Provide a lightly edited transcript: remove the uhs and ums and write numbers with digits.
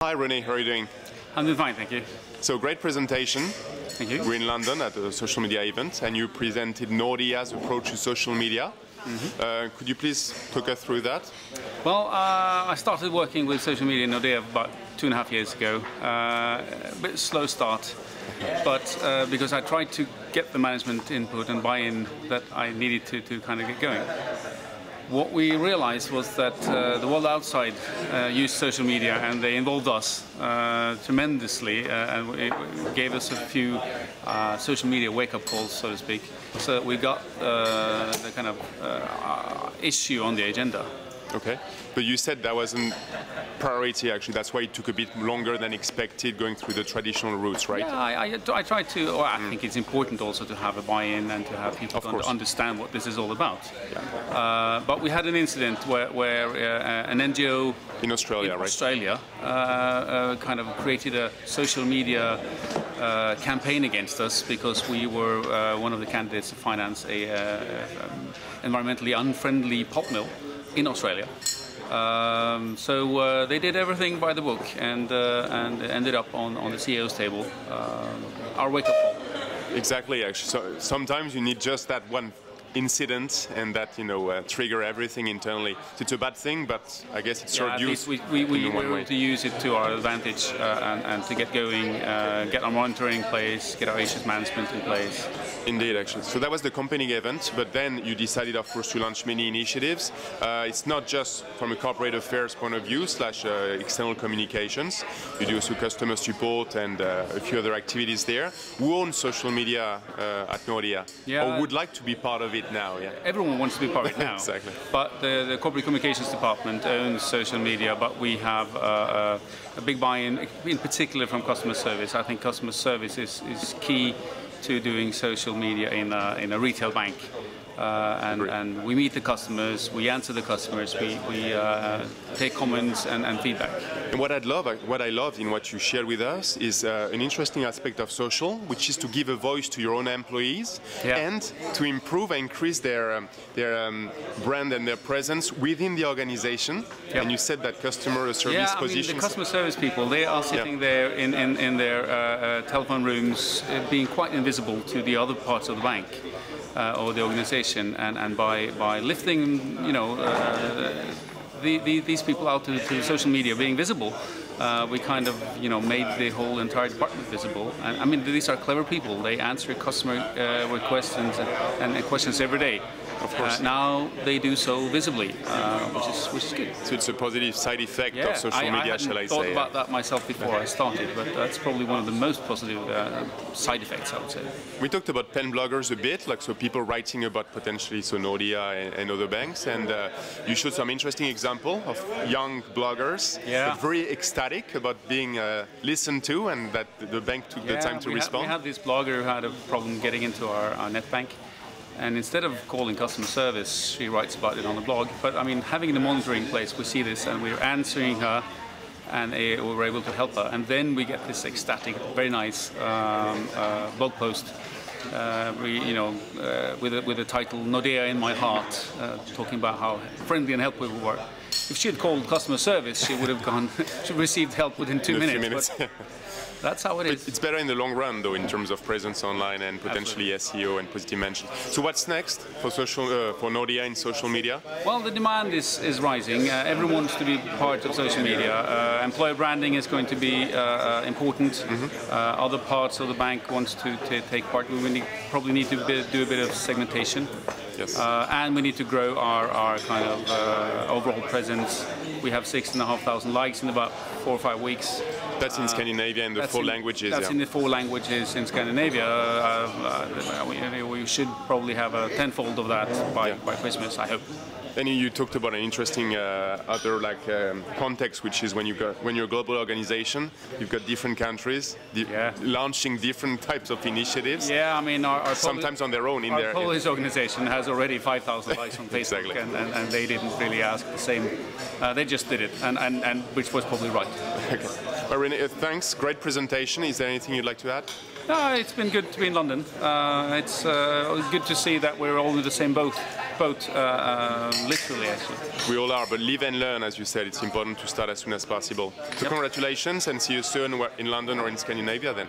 Hi René, how are you doing? I'm doing fine, thank you. So great presentation. Thank you. We're in London at a social media event and you presented Nordea's approach to social media. Could you please talk us through that? Well, I started working with social media in Nordea about 2.5 years ago. A bit slow start, but because I tried to get the management input and buy-in that I needed to kind of get going. What we realized was that the world outside used social media and they involved us tremendously and it gave us a few social media wake-up calls, so to speak, so that we got the kind of issue on the agenda. Okay, but you said that wasn't priority actually, that's why it took a bit longer than expected going through the traditional routes, right? Yeah, I try to, or I think it's important also to have a buy-in and to have people understand what this is all about. Yeah. But we had an incident where an NGO in Australia, kind of created a social media campaign against us because we were one of the candidates to finance a environmentally unfriendly pulp mill in Australia. So they did everything by the book and ended up on the CEO's table. Our wake-up call. Exactly, actually. So sometimes you need just that one incident and that trigger everything internally. It's a bad thing, but I guess it's served use. We were able to use it to our advantage and to get going, get our monitoring in place, get our issues management in place. Indeed, actually. So that was the company event, but then you decided, of course, to launch many initiatives. It's not just from a corporate affairs point of view / external communications. You do also customer support and a few other activities there. Who owns social media at Nordea? Or would like to be part of it now? Yeah. Everyone wants to be part of it now. Exactly. But the corporate communications department owns social media, but we have a big buy-in, in particular from customer service. I think customer service is key to doing social media in a retail bank. And we meet the customers, we answer the customers, we take comments and feedback. And what I loved in what you shared with us is an interesting aspect of social, which is to give a voice to your own employees and to improve and increase their brand and their presence within the organization. And you said that customer service positions. The customer service people, they are sitting there in their telephone rooms, being quite invisible to the other parts of the bank. Or the organization, and by lifting, these people out to social media, being visible, we kind of, made the whole entire department visible. And I mean, these are clever people. They answer customer requests and questions every day. Of course. Now they do so visibly, which is good. So it's a positive side effect of social media, shall I say? I hadn't thought about that myself before I started, but that's probably one of the most positive side effects, I would say. We talked about pen bloggers a bit, so people writing about potentially Nordea and other banks, and you showed some interesting example of young bloggers, very ecstatic about being listened to, and that the bank took the time to respond. We had this blogger who had a problem getting into our net bank. And instead of calling customer service, she writes about it on the blog. But I mean, having the monitoring in place, we see this and we're answering her and we're able to help her. And then we get this ecstatic, very nice blog post with the title Nordea in my heart, talking about how friendly and helpful we were. If she had called customer service, she would have she received help within 2 minutes. That's how it is. It's better in the long run, though, in terms of presence online and potentially SEO and positive mentions. So what's next for for Nordea in social media? Well, the demand is rising. Everyone wants to be part of social media. Employer branding is going to be important. Other parts of the bank wants to take part. We probably need to do a bit of segmentation. Yes. And we need to grow our kind of overall presence. We have 6,500 likes in about 4 or 5 weeks. That's in Scandinavia in the 4 languages. That's in the 4 languages in Scandinavia. We should probably have a tenfold of that by Christmas, I hope. Then you talked about an interesting other context, which is when you're a global organization, you've got different countries launching different types of initiatives. Yeah, I mean, sometimes on their own. Our Polish organization has already 5,000 likes on Facebook, exactly. and they didn't really ask the same. They just did it, and which was probably right. Okay. Well, René, thanks. Great presentation. Is there anything you'd like to add? No, it's been good to be in London. It's good to see that we're all in the same boat. both literally, actually. We all are, but live and learn, as you said. It's important to start as soon as possible. So congratulations, and see you soon in London or in Scandinavia then.